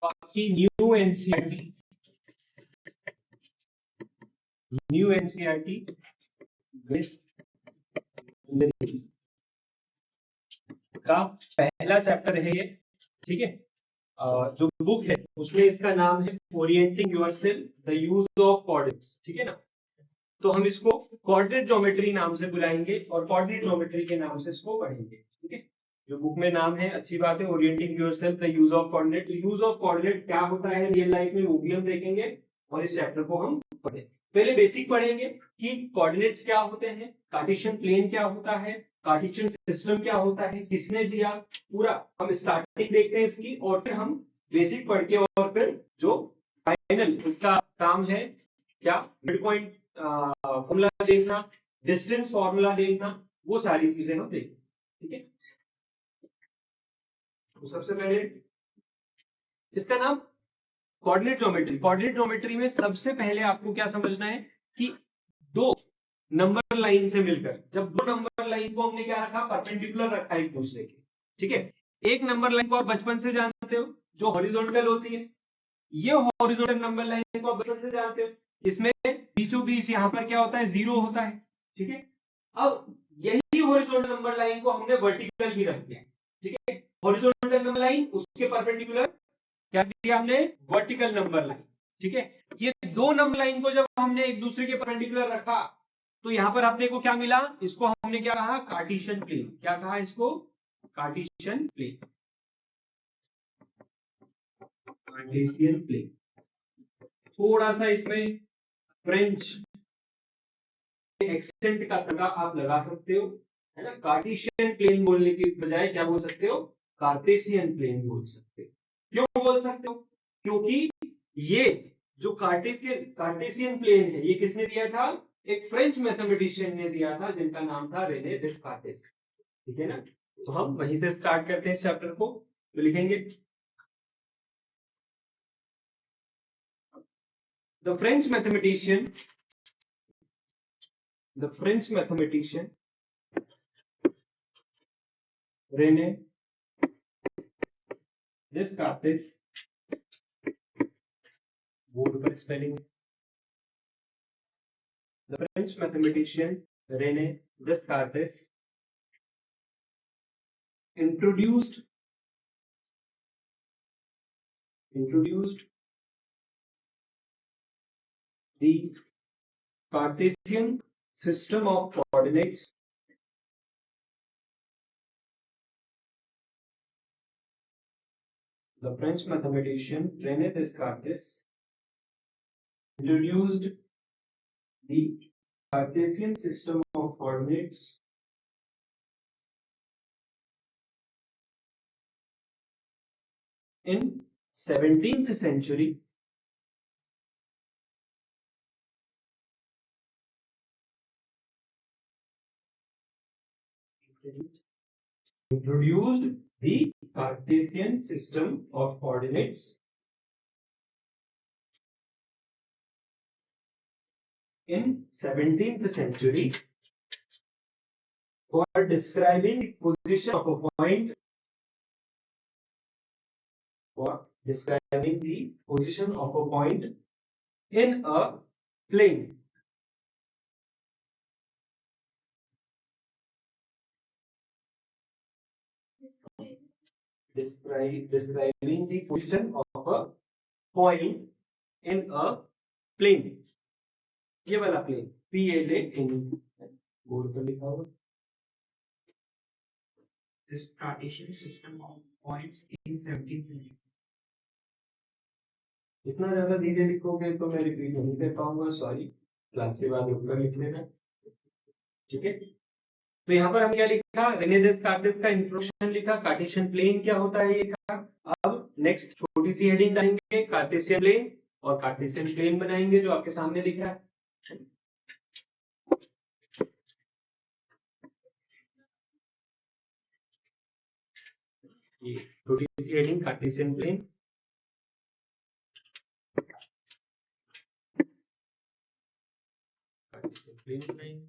आपकी new NCERT का पहला चैप्टर है ये, ठीक है। जो बुक है उसमें इसका नाम है orienting yourself the use of coordinates, ठीक है ना। तो हम इसको कोऑर्डिनेट ज्योमेट्री नाम से बुलाएंगे और कोऑर्डिनेट ज्योमेट्री के नाम से इसको पढ़ेंगे, ठीक है। जो बुक में नाम है, अच्छी बात है, orienting yourself the use of coordinate. Use of coordinate क्या होता है रियल लाइफ में वो भी हम देखेंगे और इस चैप्टर को हम पढ़ेंगे। पहले बेसिक पढ़ेंगे कि कोऑर्डिनेट्स क्या होते हैं, कार्टेशियन प्लेन क्या होता है, कार्टेशियन सिस्टम क्या होता है, किसने दिया, पूरा हम स्टार्टिंग देखते हैं इसकी, और फिर हम बेसिक पढ़ के और फिर जो फाइनल इसका काम है क्या, मिड पॉइंट फॉर्मूला देखना, डिस्टेंस फॉर्मूला देखना, वो सारी चीजें हम देखेंगे, ठीक है। तो सबसे पहले इसका नाम कोऑर्डिनेट ज्योमेट्री। कोऑर्डिनेट ज्योमेट्री में सबसे पहले आपको क्या समझना है कि दो नंबर लाइन से मिलकर, जब दो नंबर लाइन को हमने क्या रखा, परपेंडिकुलर रखा एक दूसरे के, ठीक है। एक नंबर लाइन को आप बचपन से जानते हो जो हॉरिजॉन्टल होती है, ये हॉरिजॉन्टल नंबर लाइन को आप बचपन से जानते हो, इसमें बीचों बीच यहां पर क्या होता है, जीरो होता है, ठीक है। अब यही हॉरिजॉन्टल नंबर लाइन को हमने वर्टिकल भी रख दिया, ठीक है। हॉरिजॉन्टल नंबर लाइन उसके परपेंडिकुलर क्या दिया हमने, वर्टिकल नंबर लाइन, ठीक है। ये दो नंबर लाइन को जब हमने एक दूसरे के परपेंडिकुलर रखा तो यहां पर अपने को क्या मिला, इसको हमने क्या कहा, कार्टेशियन प्लेन। क्या कहा इसको, कार्टेशियन प्लेन, कार्टेशियन प्लेन। थोड़ा सा इसमें फ्रेंच एक्सेंट का तड़का आप लगा सकते हो, है ना। कार्टेशियन प्लेन बोलने की बजाय क्या बोल सकते हो, कार्टेशियन प्लेन बोल सकते हो। क्यों बोल सकते हो, क्योंकि ये जो कार्टेशियन प्लेन है ये किसने दिया था, एक फ्रेंच मैथमेटिशियन ने दिया था जिनका नाम था रेने डेस्कार्टेस, ठीक है ना। तो हम वहीं से स्टार्ट करते हैं इस चैप्टर को। तो लिखेंगे the French mathematician, the French mathematician Rene Descartes, board पर spelling, the French mathematician René Descartes introduced the Cartesian system of coordinates. The French mathematician René Descartes introduced the Cartesian system of coordinates in 17th century. Introduced the Cartesian system of coordinates in 17th century for describing the position of a point, for describing the position of a point in a plane. Describing the position of a point in a plane. ये वाला plane PLANE board पर लिखा हुआ। This Cartesian system of points in 17th century. इतना ज्यादा धीरे लिखोगे तो मैं रिपीट नहीं कर पाऊंगा, सॉरी, क्लास के बाद रुककर लिख लेना, ठीक है। तो यहाँ पर हम क्या लिखा, रेने डेस्कार्टेस का इंट्रोडक्शन लिखा, कार्टेशियन प्लेन क्या होता है ये लिखा। अब नेक्स्ट छोटी सी हेडिंग डालेंगे, कार्टेशियन प्लेन, और कार्टेशियन प्लेन बनाएंगे जो आपके सामने दिख रहा है। ये छोटी सी heading, Cartesian plane, Cartesian plane बनाएंगे।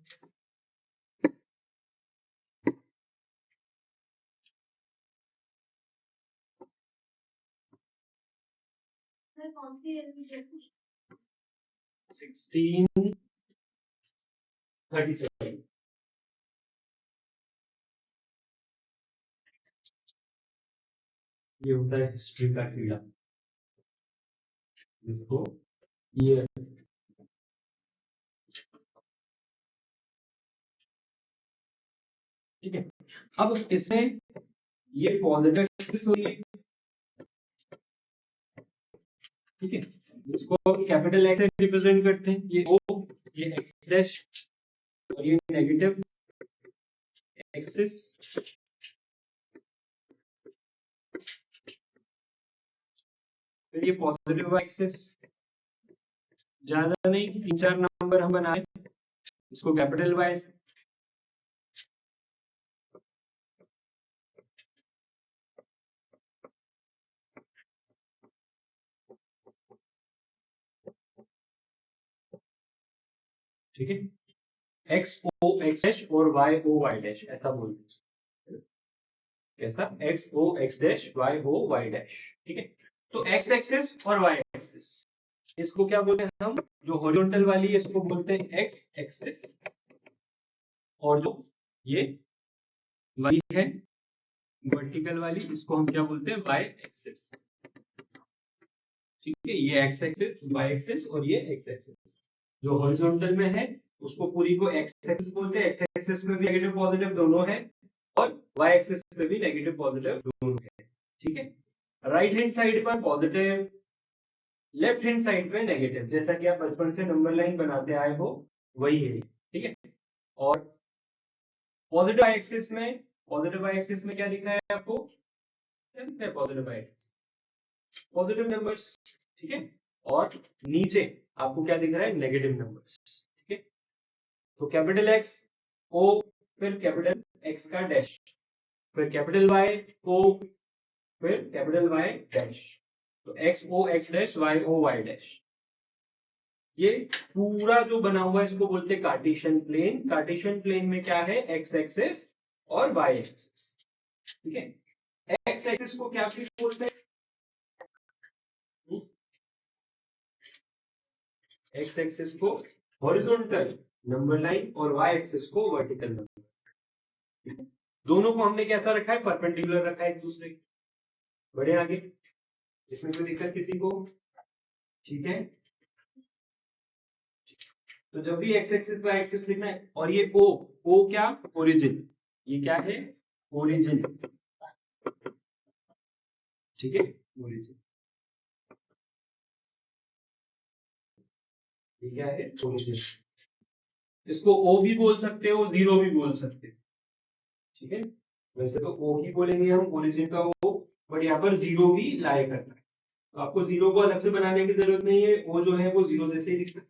1637 ये होता है हिस्ट्री का कीड़ा, इसको ये ठीक है। अब इसमें ये पॉजिटिव एक्सिस हुई है, ठीक है, जिसको कैपिटल एक्स से रिप्रेजेंट करते हैं, ये ओ, ये एक्स डैश और ये नेगेटिव एक्सिस, फिर ये पॉजिटिव एक्सिस, ज्यादा नहीं 3-4 नंबर हम बनाए, इसको कैपिटल वाई से, ठीक है, एक्स ओ एक्स डैश और वाई ओ वाई डैश ऐसा बोलते हैं, कैसा X O X dash Y O Y dash, ठीक है। तो एक्स एक्सिस और वाई एक्सिस, इसको क्या बोलते हैं हम, जो हॉरिजॉन्टल वाली है इसको बोलते हैं एक्स एक्सिस, और जो ये वाली है वर्टिकल वाली इसको हम क्या बोलते हैं वाई एक्सिस, ठीक है। ये एक्स एक्सिस, वाई एक्सिस और ये एक्स एक्सिस, जो हॉरिजॉन्टल में है उसको पूरी को एक्स एक्सिस बोलते हैं, एक्स एक्सिस में भी नेगेटिव पॉजिटिव दोनों है और वाई एक्सिस में भी नेगेटिव पॉजिटिव दोनों है, ठीक है। राइट हैंड साइड पर पॉजिटिव, लेफ्ट हैंड साइड पे नेगेटिव, जैसा कि आप बचपन से नंबर लाइन बनाते आए हो वही है, ठीक है। और पॉजिटिव वाई एक्सिस में क्या दिख रहा है आपको, positive Y axis positive numbers, ठीक है, और नीचे आपको क्या दिख रहा है, नेगेटिव नंबर्स, ठीक है। तो कैपिटल एक्स ओ, फिर कैपिटल एक्स का डैश, फिर कैपिटल वाई ओ, फिर कैपिटल वाई डैश, तो X O X dash Y O Y dash, ये पूरा जो बना हुआ है इसको बोलते हैं कार्टेशियन प्लेन। कार्टेशियन प्लेन में क्या है, एक्स एक्सिस और वाई एक्सिस, ठीक है। एक्स एक्सिस को क्या बोलते हैं, एक्स एक्सिस को हॉरिजॉन्टल नंबर लाइन और वाई एक्सिस को वर्टिकल नंबर, दोनों को हमने कैसा रखा है, परपेंडिकुलर रखा है एक दूसरे के। बढ़े आगे, इसमें कोई दिक्कत किसी को, ठीक है। तो जब भी एक्स एक्सिस वाई एक्सिस लिखना है, और ये ओ, ओ क्या, ओरिजिन, ये क्या है, ओरिजिन, ठीक है, ओरिजिन, ये क्या है, ओरिजिन। इसको ओ भी बोल सकते हो, जीरो भी बोल सकते हो, ठीक है। वैसे तो ओ ही बोलेंगे हम, ओरिजिन का ओ, बट यहाँ पर जीरो भी लाए करना है, तो आपको जीरो को अलग से बनाने की जरूरत नहीं है, ओ जो है वो जीरो जैसे ही दिखता है।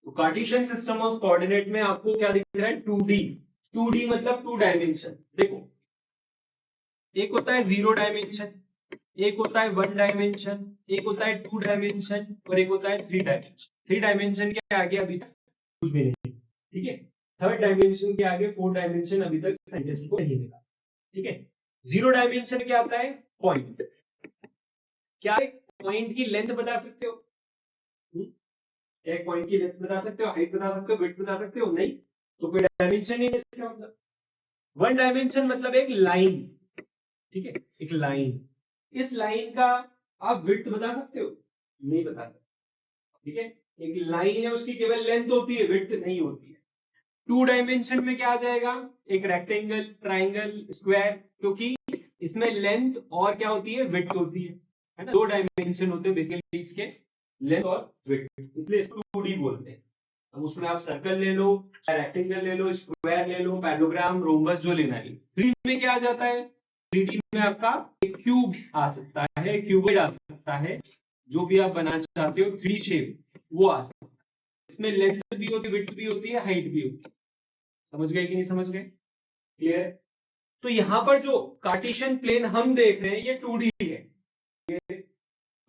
तो कार्टेशियन सिस्टम ऑफ कोऑर्डिनेट में आपको क्या दिख रहा है, 2D, 2D मतलब 2 डायमेंशन। देखो, एक होता है 0 डायमेंशन, एक होता है 1 डायमेंशन, एक होता है 2 डायमेंशन और एक होता है 3 डायमेंशन। 3 डायमेंशन के आगे अभी तक कुछ भी नहीं, ठीक है। 3rd डायमेंशन के आगे 4 डायमेंशन अभी तक साइंटिस्ट को नहीं मिला, ठीक है। 0 डायमेंशन क्या आता है, पॉइंट। क्या एक पॉइंट की लेंथ बता सकते हो, क्या एक पॉइंट की लेंथ बता सकते हो, हाइट बता सकते हो, विड्थ बता सकते हो, नहीं, तो कोई डायमेंशन नहीं है इसका मतलब। 1 डायमेंशन मतलब एक लाइन, ठीक है, एक लाइन, इस लाइन का आप विड्थ बता सकते हो, नहीं बता सकते, ठीक है। एक लाइन है उसकी केवल लेंथ होती है, विड्थ नहीं होती है। 2 डायमेंशन में क्या आ जाएगा, एक रेक्टेंगल, ट्राइंगल, स्क्वायर, क्योंकि इसमें लेंथ और क्या होती है, विड्थ होती है ना। 2 डायमेंशन होते हैं बेसिकली इसके, लेंथ और विड्थ, इसलिए इसको 2D बोलते हैं। अब उसमें आप सर्कल ले लो, रेक्टेंगल ले लो, स्क्वायर ले लो, पैराग्राम, रोम्बस, जो लेना है। 3D में क्या आ जाता है, 3D में आपका एक क्यूब आ सकता है, क्यूबॉइड आ सकता है, जो भी आप बनाना चाहते हो 3D शेप वो आ सकता है। इसमें लेंथ भी होती है, विड्थ भी होती है, हाइट भी होती है। समझ गए कि नहीं समझ गए, क्लियर। तो यहां पर जो कार्टेशियन प्लेन हम देख रहे हैं ये 2D है,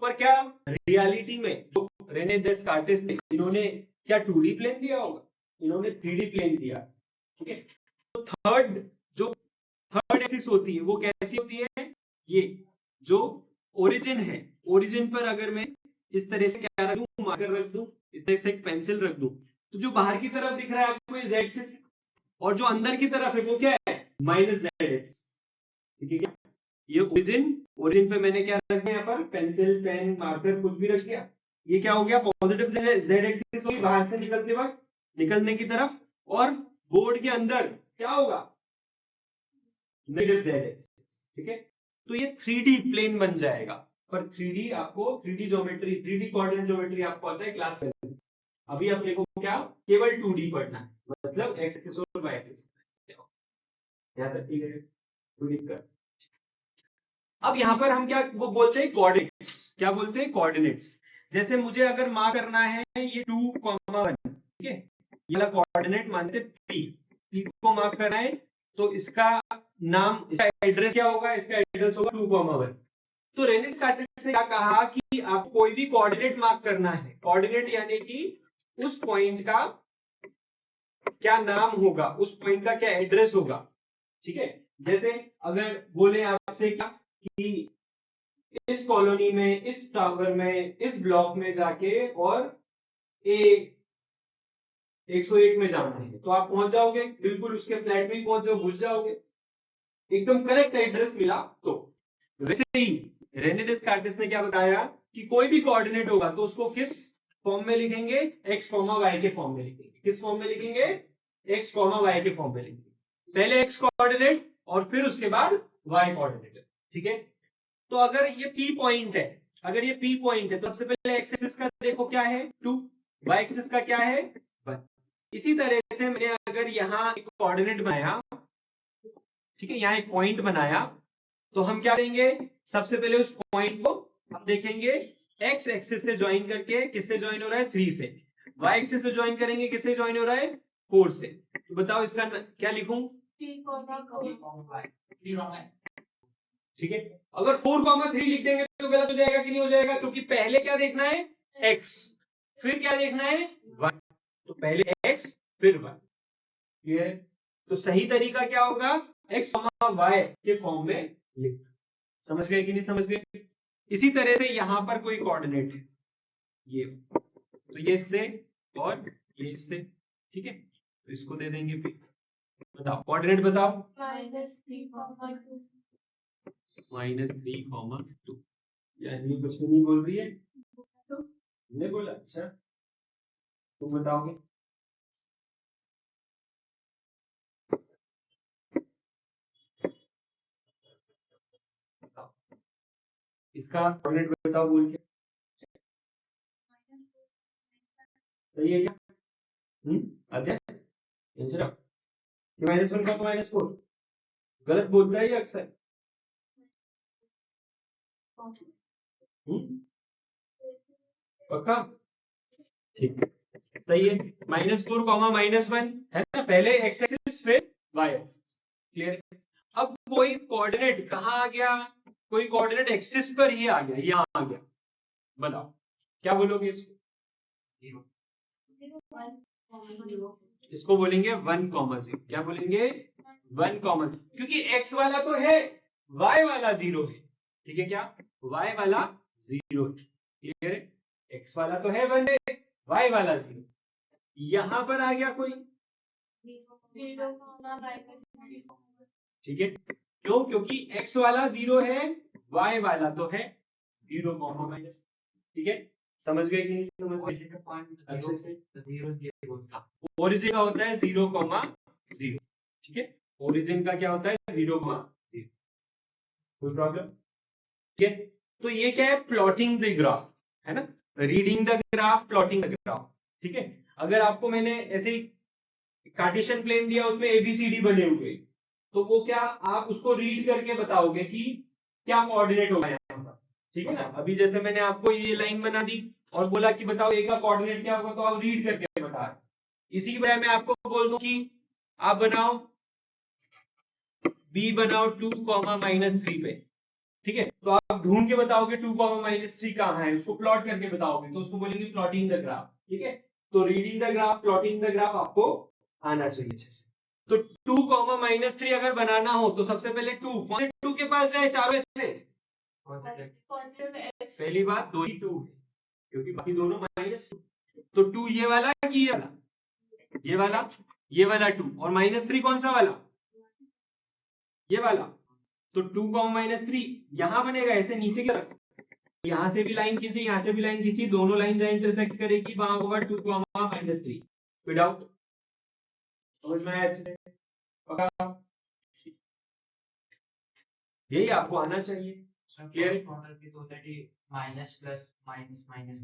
पर क्या रियलिटी में जो रेने डेस्कार्टेस थे, इन्होंने क्या 2D प्लेन दिया होगा, इन्होंने 3D प्लेन दिया, ठीक है। तो थर्ड एक्सिस होती है वो कैसी होती है, ये जो ओरिजिन है, ओरिजिन पर अगर मैं इस तरह से क्या रख दूं, मार्कर रख दूं, इस तरह से एक पेंसिल रख दूं, तो जो बाहर की तरफ दिख रहा है आपको ये z एक्सिस, और जो अंदर की तरफ है वो क्या है, माइनस जेड एक्स। ठीक है क्या, ये ओरिजिन पे मैंने क्या रख दिया, यहाँ पर पेंसिल, पेन, मार्कर कुछ भी रख दिया, ये क्या हो गया, पॉजिटिव जेड एक्सिस होगी बाहर से निकलते वक्त, निकलने की तरफ, और बोर्ड के अंदर क्या होगा, नेगेटिव जेड एक्सिस। ठीक है, तो ये 3D प्लेन बन जाएगा, पर 3D आपको 3D geometry, 3D coordinate geometry आपको आता है क्लास 7 में। अभी अपने को क्या केवल 2D पढ़ना है, मतलब एक्स एक्सिस और वाई एक्सिस। यहां तक ठीक है, कोई दिक्कत। अब यहां पर हम क्या वो बोलते हैं, कोऑर्डिनेट्स। क्या बोलते हैं, कोऑर्डिनेट्स। जैसे मुझे अगर मार्क करना है ये 2,1, ठीक है, ये वाला कोऑर्डिनेट मानते पी को मार्क करना है, तो इसका नाम, इसका एड्रेस क्या होगा, इसका एड्रेस होगा 2,1। तो रेने डिस्कार्टिस ने क्या कहा कि आप कोई भी कोऑर्डिनेट मार्क करना है, कोऑर्डिनेट यानी कि उस पॉइंट का क्या नाम होगा, उस पॉइंट का क्या एड्रेस होगा। ठीक है, जैसे अगर बोले आपसे क्या कि इस कॉलोनी में, इस टावर में, इस ब्लॉक में जाके और 101 में जाना है, तो आप पहुंच जाओगे, बिल्कुल उसके फ्लैट में ही पहुंच जाओ, घुस जाओगे, एकदम करेक्ट एड्रेस मिला। तो वैसे ही रेने डिस्कार्टिस ने क्या बताया कि कोई भी कोऑर्डिनेट होगा तो उसको किस फॉर्म में लिखेंगे, x, y के फॉर्म में लिखेंगे। किस फॉर्म में लिखेंगे, x, y के फॉर्म में लिखेंगे। पहले x कोऑर्डिनेट और फिर उसके बाद y कोऑर्डिनेट। ठीक है, तो अगर ये P पॉइंट है, अगर ये P पॉइंट है तो सबसे पहले x एक्सिस का देखो क्या है 2, y एक्सिस का क्या है 1। इसी तरह से मैंने अगर यहां एक कोऑर्डिनेट बनाया, ठीक है, यहां एक पॉइंट बनाया, तो हम क्या करेंगे, सबसे पहले उस पॉइंट को हम देखेंगे x एक्सिस से ज्वाइन करके, किससे ज्वाइन हो रहा है 3 से, y एक्सिस से ज्वाइन करेंगे, किससे ज्वाइन हो रहा है 4 से। तो बताओ इसका क्या लिखूं, ठीक है, अगर 4,3 लिख देंगे तो गलत हो जाएगा कि नहीं हो जाएगा, क्योंकि पहले क्या देखना है x, फिर क्या देखना है y, तो पहले x फिर y। क्लियर है, तो सही तरीका क्या होगा, x, y के फॉर्म में लिखना। समझ गए कि नहीं समझ गए। इसी तरह से यहां पर कोई कोऑर्डिनेट है, ये, तो ये इससे और ये इससे, ठीक है, तो इसको दे देंगे p। बताओ कोऑर्डिनेट बताओ, -3,2, यानी कुछ भी नहीं बोल रही है, नहीं बोला, अच्छा तुम बताओगे। इसका कोऑर्डिनेट बताओ बोल के, सही है क्या, आद्या आंसर -1 का -4 गलत बोलता है ये अक्सर, पक्का, ठीक है, सही है, -4, -1 है ना, पहले x एक्सिस फिर y एक्सिस। क्लियर है, अब कोई कोऑर्डिनेट कहां आ गया, कोई कोऑर्डिनेट एक्सिस पर ही आ गया, यहां आ गया, बताओ क्या बोलोगे इसको, इसको बोलेंगे 1,0। क्या बोलेंगे 1, क्योंकि x वाला तो है, y वाला 0 है। ठीक है, क्या y वाला 0 है, क्लियर है, x वाला तो है 1 है, y वाला 0, यहां पर आ गया कोई, ठीक है, क्यों, क्योंकि x वाला 0 है, y वाला तो है 0, ठीक है, समझ गए कि नहीं समझ गए, अच्छे से। ओरिजिन का होता है 0,0, ठीक है, ओरिजिन का क्या होता है 0,0, कोई प्रॉब्लम, ठीक है, तो ये क्या है, प्लॉटिंग द ग्राफ, है ना, reading the graph, plotting the graph. ठीक है, अगर आपको मैंने ऐसे ही कार्टेशियन प्लेन दिया, उसमें ABCD बने हुए, तो वो क्या आप उसको रीड करके बताओगे कि क्या कोऑर्डिनेट होगा यहाँ पर, ठीक है ना। अभी जैसे मैंने आपको ये लाइन बना दी और बोला कि बताओ ए का कोऑर्डिनेट क्या होगा, तो आप रीड करके बता रहे। इसी की बजाय मैं आपको बोल दूं कि आप बनाओ B बनाओ 2, -3 पे, ठीक है, तो आप ढूंढ के बताओगे 2, -3 कहां है, उसको प्लॉट करके बताओगे, तो उसको बोलेंगे प्लॉटिंग द ग्राफ। ठीक है, तो reading the graph, plotting the graph आपको आना चाहिए अच्छे से। तो 2, -3 अगर बनाना हो तो सबसे पहले 2 के पास जाए चारों में से, Positive. पहली बात 2 ही 2 है क्योंकि बाकी दोनों -2, तो 2 ये वाला कि ये वाला, ये वाला 2 और -3 कौन सा वाला, ये वाला, तो 2, -3 यहां बनेगा ऐसे नीचे की तरफ, यहां से भी लाइन खींची, यहां से भी लाइन खींची, दोनों लाइन जहां इंटरसेक्ट करेगी वहां होगा 2, -3 विदाउट, समझ में आया अच्छे से? पक्का? यही आपको आना चाहिए। Clear? Order की तो already minus plus minus minus.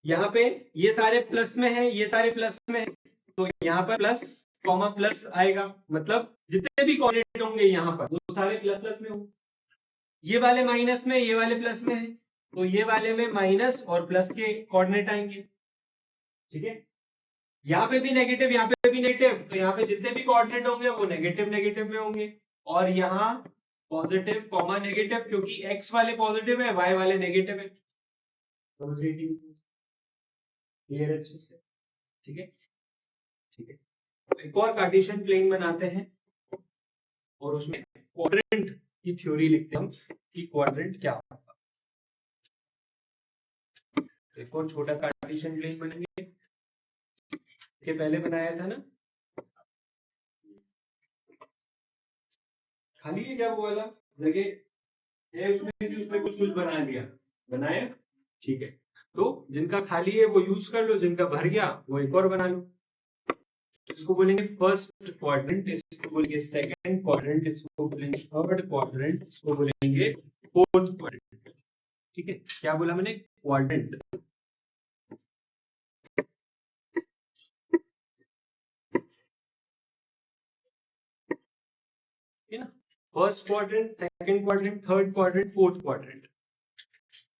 यहाँ पे ये सारे प्लस में है, ये सारे प्लस में है, तो यहाँ पर प्लस कॉमा प्लस आएगा, मतलब जितने भी कोऑर्डिनेट होंगे यहाँ पर वो सारे प्लस प्लस में होंगे। ये वाले माइनस में, ये वाले प्लस में है, तो ये वाले में माइनस और प्लस के कोऑर्डिनेट आएंगे, ठीक है। यहाँ पे भी नेगेटिव, यहाँ पे भी नेगेटिव, तो यहाँ पे जितने भी कोऑर्डिनेट होंगे वो नेगेटिव नेगेटिव में होंगे, और यहाँ पॉजिटिव कॉमा नेगेटिव, क्योंकि एक्स वाले पॉजिटिव है, वाई वाले नेगेटिव है। समझ गए? क्लियर अच्छे से? ठीक है, ठीक है। एक और कार्टेशियन प्लेन बनाते हैं और उसमें क्वाड्रेंट की थ्योरी लिखते हैं हम कि क्वाड्रेंट क्या होगा। एक और छोटा सा कार्टेशियन प्लेन बनेंगे, इसके पहले बनाया था ना, खाली है क्या वो वाला जगह है उसमें भी, उसमें कुछ कुछ बना दिया, बनाया, ठीक है। तो जिनका खाली है वो यूज कर लो, जिनका भर गया वो एक और बना लो। इसको बोलेंगे फर्स्ट क्वाड्रेंट, इसको बोलेंगे सेकंड क्वाड्रेंट, इसको बोलेंगे थर्ड क्वाड्रेंट, इसको बोलेंगे फोर्थ क्वाड्रेंट। ठीक है, क्या बोला मैंने? क्वाड्रेंट। ठीक है ना, first quadrant, second quadrant, third quadrant, fourth quadrant.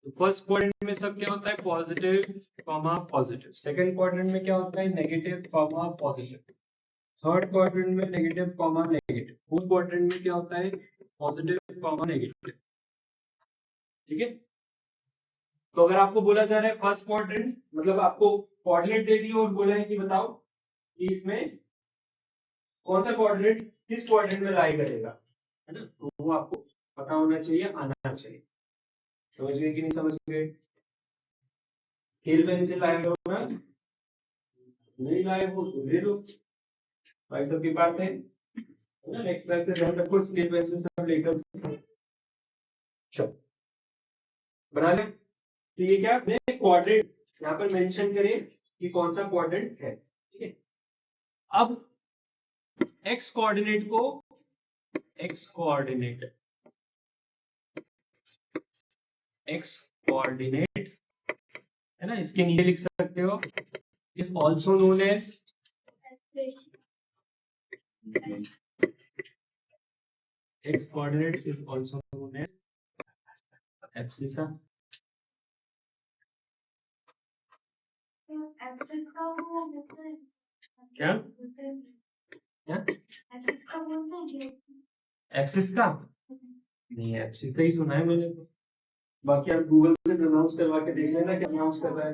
तो फर्स्ट क्वाड्रेंट में सब क्या होता है? Positive comma positive. Second quadrant में क्या होता है? Negative comma positive. Third quadrant में negative comma negative. Fourth quadrant में क्या होता है? Positive comma negative. ठीक है, तो अगर आपको बोला जा रहा है फर्स्ट क्वाड्रेंट, मतलब आपको कोऑर्डिनेट दे दिए और बोला है कि बताओ कि इसमें कौन सा कोऑर्डिनेट किस क्वाड्रेंट में लाई करेगा, है ना, तो वो आपको पता होना चाहिए, आना चाहिए। समझ गए कि नहीं समझ गए? स्केल पेंसिल लाए हो ना? नहीं लाए हो तो ले लो, भाई सबके पास है ना। नेक्स्ट क्लास से ध्यान रखो, स्केल पेंसिल सब लेकर चलो बना ले। तो ये क्या क्वाड्रेंट यहाँ पर मेंशन करें कि कौन सा क्वाड्रेंट है, ठीक है। अब एक्स कोऑर्डिनेट को, एक्स कोऑर्डिनेट है ना, इसके नीचे लिख सकते हो, is also known as X coordinate is also known as abscissa. क्या क्या एब्सिस का? नहीं, एब्सिस से ही सुना है मैंने तो, बाकी आप गूगल से प्रोनाउंस करवा के देख लेना क्या प्रोनाउंस कर रहा है।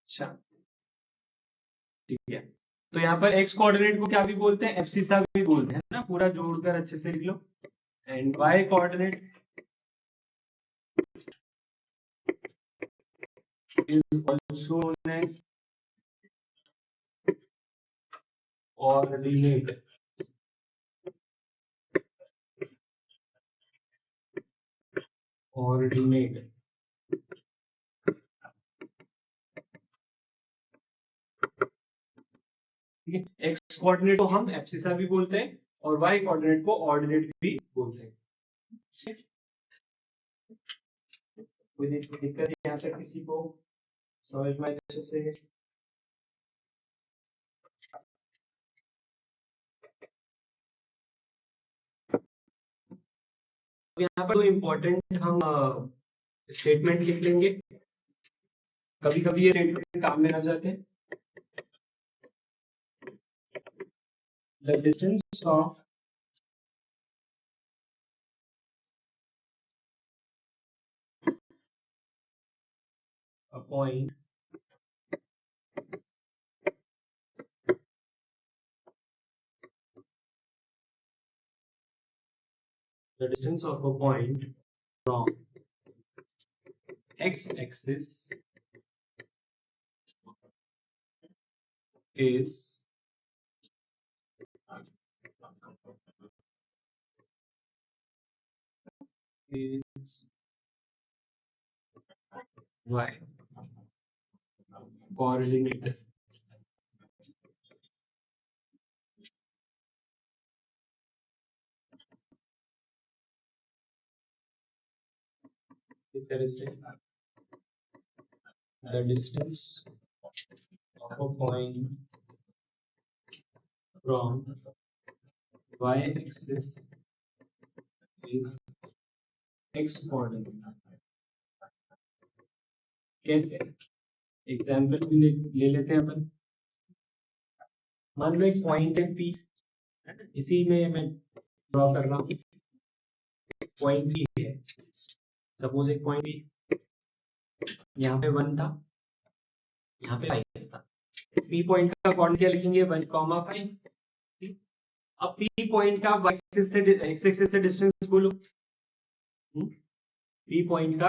अच्छा, ठीक है, तो यहाँ पर एक्स कोऑर्डिनेट को क्या भी बोलते हैं? एब्सिसा भी बोलते हैं ना, पूरा जोड़कर अच्छे से लिख लो। And Y coordinate is also known as ordinate. Ordinate. ठीक है, एक्स कोऑर्डिनेट को हम एब्सिसा भी बोलते हैं और वाई कोऑर्डिनेट को ऑर्डिनेट भी बोलते हैं। कोई दिक्कत यहाँ तक किसी को समझ में अच्छे से? यहाँ पर दो इम्पोर्टेंट हम स्टेटमेंट लिख लेंगे, कभी कभी ये स्टेटमेंट काम में आ जाते हैं। The distance of a point the distance of a point from x-axis is y coordinate इस तरह से the distance of a point from y-axis is x coordinate. कैसे? एग्जाम्पल भी ले लेते हैं अपन. मान लो एक पॉइंट है P, इसी में मैं ड्रॉ कर रहा हूँ. पॉइंट P है, सपोज एक पॉइंट P, यहाँ पे 1 था, यहाँ पे 5 था. P पॉइंट का कोऑर्डिनेट क्या लिखेंगे? 1,5. अब P पॉइंट का x एक्सिस से डिस्टेंस बोलो. P पॉइंट का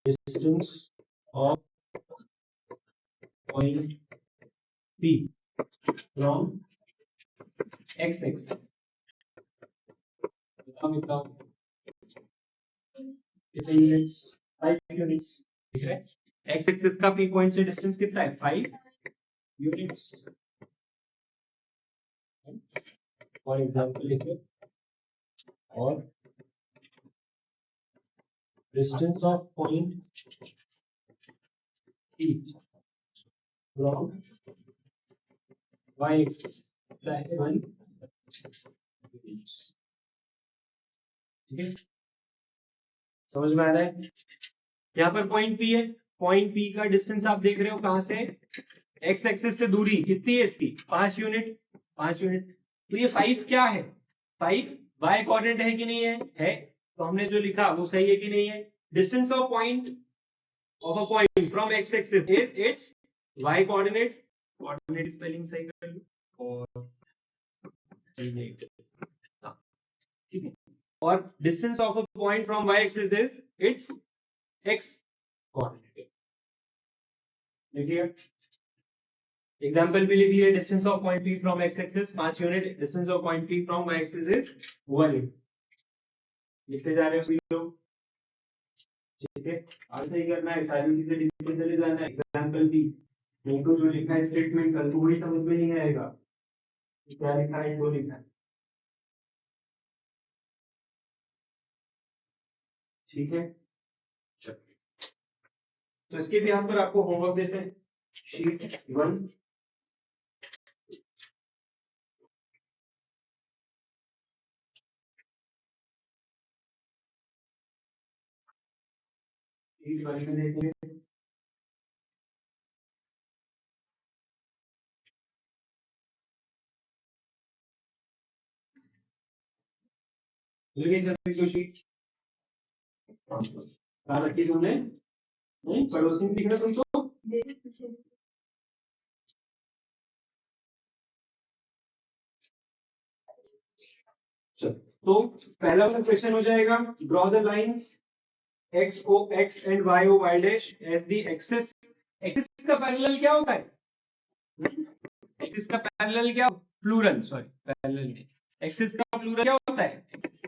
distance of point P from x axis. बताओ कितने यूनिट्स? 5 यूनिट्स. ठीक है. x एक्सिस का P पॉइंट से डिस्टेंस कितना है? 5 यूनिट्स. फॉर एग्जाम्पल लिखिए, और distance of point P from y-axis that is 1 units. ठीक है, समझ में आ रहा है? यहाँ पर पॉइंट P है. पॉइंट P का डिस्टेंस आप देख रहे हो कहां से? x एक्सिस से दूरी कितनी है इसकी? 5 यूनिट. 5 यूनिट. तो ये 5 क्या है? 5 y कोऑर्डिनेट है कि नहीं है? है. तो हमने जो लिखा वो सही है कि नहीं है? Distance of a point from x axis is it's y coordinate. Coordinate spelling सही कर लो, ठीक है. और distance of a point from y axis is it's x coordinate. लिखिए, एग्जाम्पल भी लिखिए. Distance of point P from x axis 5 unit. Distance of point P from y axis is 1 unit. लिखते जा रहे हो लोग. ठीक है, और सही करना है, सारी चीजें लिखते चले जाना है. एग्जाम्पल भी नहीं तो जो लिखा है स्टेटमेंट कल को वही समझ में नहीं आएगा क्या लिखा है, जो लिखा है. ठीक है, तो इसके भी यहाँ पर आपको होमवर्क देते हैं. शीट 1 में देखेंगे. शीट कहाँ रखी तुमने? नहीं, पड़ोसी में दिख रहा तुमको? तो पहला वाला क्वेश्चन हो जाएगा, draw the lines x o x and y o y dash as the axis. Axis का पैरेलल क्या होता है? एक्सिस का पैरेलल क्या? प्लूरल. सॉरी, पैरेलल नहीं. एक्सिस का प्लूरल क्या होता है? एक्सिस.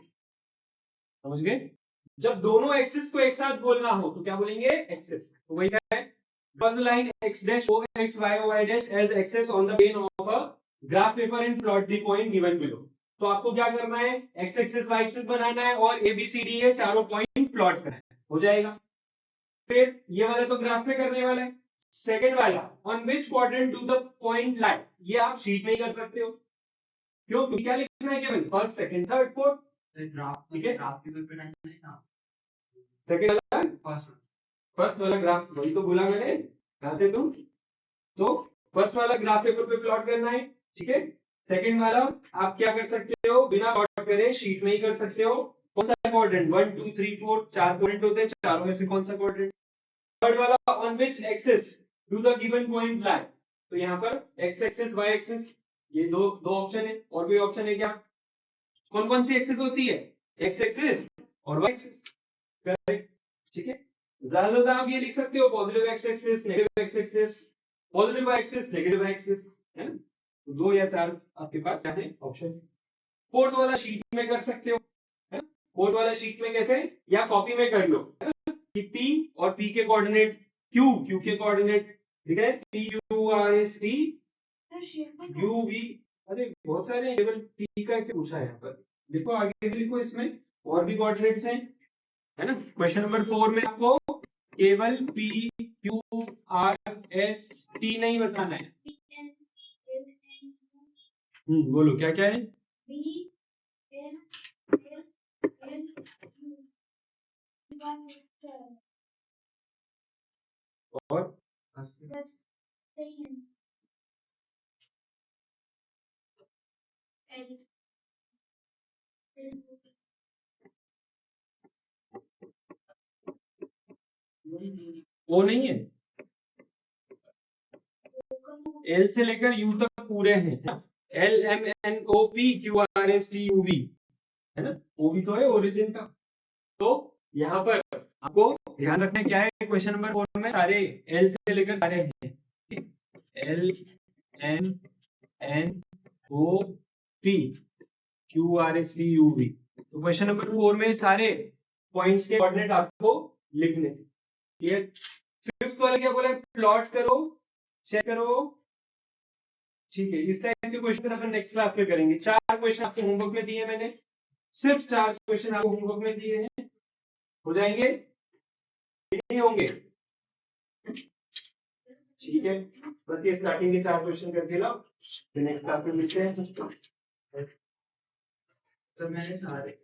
समझ गए? जब दोनों एक्सिस को एक साथ बोलना हो तो क्या बोलेंगे? एक्सिस. तो वही है, draw the line x dash o x y o y dash as axis on the plane of a graph paper and plot the point given below. तो आपको क्या करना है? x एक्सिस y एक्सिस बनाना है और a b c d है चारों point plot करना है. हो जाएगा. फिर ये वाला तो ग्राफ में करने वाला है. सेकंड वाला, on which quadrant do the point लाई, ये आप शीट में ही कर सकते हो. क्यों? क्योंकि क्या लिखना है केवल? First, second, third, fourth. ठीक है, ग्राफ पेपर पे डालना है ना. सेकंड वाला फर्स्ट वाला ग्राफ, वही तो बोला मैंने, कहते तुम. तो फर्स्ट वाला ग्राफ पेपर पे प्लॉट करना है. ठीक है. सेकंड वाला आप क्या कर सकते हो? बिना प्लॉट करे शीट में ही कर सकते हो. कौन सा क्वाड्रेंट? 1 2 3 4 4 क्वाड्रेंट होते हैं, चारों में से कौन सा क्वाड्रेंट? थर्ड वाला, on which axis do the given point लाई. तो यहाँ पर x एक्सिस y एक्सिस, ये दो ऑप्शन है. और कोई ऑप्शन है क्या? कौन कौन सी एक्सिस होती है? एक्स एक्सिस और वाई एक्सिस, करेक्ट, ठीक है। ज्यादा आप ये लिख सकते हो positive X axis, negative X axis, positive Y axis, negative Y axis, है ना। तो 2 या 4 आपके पास क्या है ऑप्शन। फोर्थ वाला शीट में कर सकते हो, है ना। फोर्थ वाला शीट में कैसे, या कॉपी में कर लो, है ना, कि P और P के कोऑर्डिनेट, Q के कोऑर्डिनेट, ठीक है, P Q R S T U V, अरे बहुत सारे केवल P का क्या पूछा है यहाँ पर, देखो आगे भी लिखो, इसमें और भी कोऑर्डिनेट्स हैं, है ना। क्वेश्चन नंबर 4 में आपको केवल P Q R S T नहीं बताना है। बोलो क्या क्या है। और वो नहीं है, L से लेकर U तक पूरे हैं, L M N O P Q R S T U V, है ना, वो भी तो है ओरिजिन का। तो यहाँ पर आपको ध्यान रखना क्या है, क्वेश्चन नंबर 4 में सारे L से लेकर सारे हैं, L M N O P Q R S T U V। तो क्वेश्चन नंबर 4 में सारे पॉइंट्स के कोऑर्डिनेट आपको लिखने हैं, क्लियर। फिफ्थ वाला क्या बोला है, प्लॉट करो, चेक करो, ठीक है। इस टाइप के क्वेश्चन अपन नेक्स्ट क्लास में करेंगे। 4 क्वेश्चन आपको होमवर्क में दिए मैंने, सिर्फ 4 क्वेश्चन आपको होमवर्क में दिए हैं, हो जाएंगे नहीं होंगे, ठीक है। बस ये स्टार्टिंग के 4 क्वेश्चन करके लाओ, फिर नेक्स्ट क्लास में मिलते हैं। तो मैंने सारे